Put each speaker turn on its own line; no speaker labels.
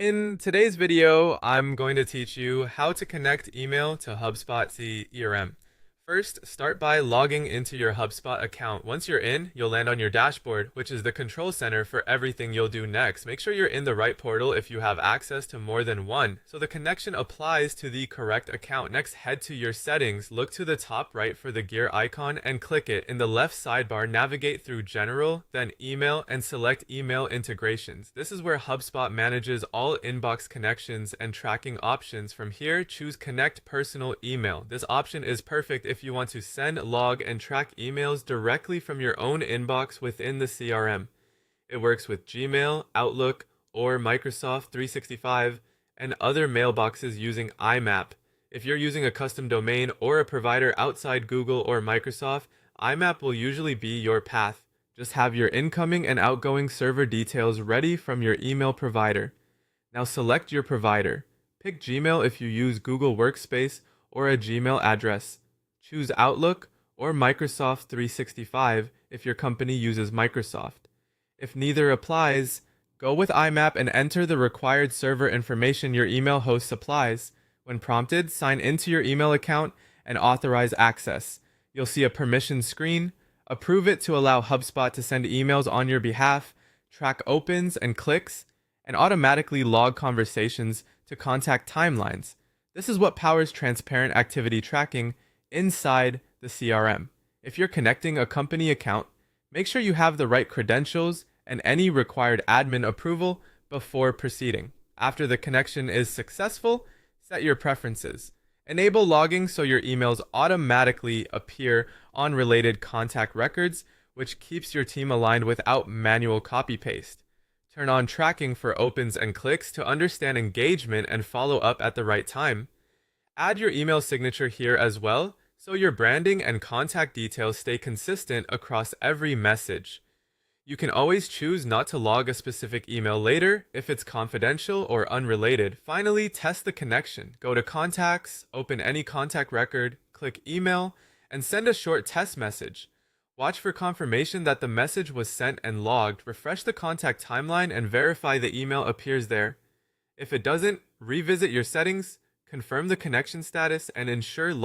In today's video, I'm going to teach you how to connect email to HubSpot CRM. First, start by logging into your HubSpot account. Once you're in, you'll land on your dashboard, which is the control center for everything you'll do next. Make sure you're in the right portal if you have access to more than one, so the connection applies to the correct account. Next, head to your settings, look to the top right for the gear icon and click it. In the left sidebar, navigate through General, then Email, and select Email Integrations. This is where HubSpot manages all inbox connections and tracking options. From here, choose Connect Personal Email. This option is perfect if you want to send, log, and track emails directly from your own inbox within the CRM. It works with Gmail, Outlook, or Microsoft 365 and other mailboxes using IMAP. If you're using a custom domain or a provider outside Google or Microsoft, IMAP will usually be your path. Just have your incoming and outgoing server details ready from your email provider. Now select your provider. Pick Gmail if you use Google Workspace or a Gmail address. Choose Outlook or Microsoft 365 if your company uses Microsoft. If neither applies, go with IMAP and enter the required server information your email host supplies. When prompted, sign into your email account and authorize access. You'll see a permission screen. Approve it to allow HubSpot to send emails on your behalf, track opens and clicks, and automatically log conversations to contact timelines. This is what powers transparent activity tracking inside the CRM. If you're connecting a company account, make sure you have the right credentials and any required admin approval before proceeding. After the connection is successful, set your preferences. Enable logging so your emails automatically appear on related contact records, which keeps your team aligned without manual copy-paste. Turn on tracking for opens and clicks to understand engagement and follow up at the right time. Add your email signature here as well, so your branding and contact details stay consistent across every message. You can always choose not to log a specific email later if it's confidential or unrelated. Finally, test the connection. Go to Contacts, open any contact record, click Email, and send a short test message. Watch for confirmation that the message was sent and logged. Refresh the contact timeline and verify the email appears there. If it doesn't, revisit your settings, confirm the connection status, and ensure log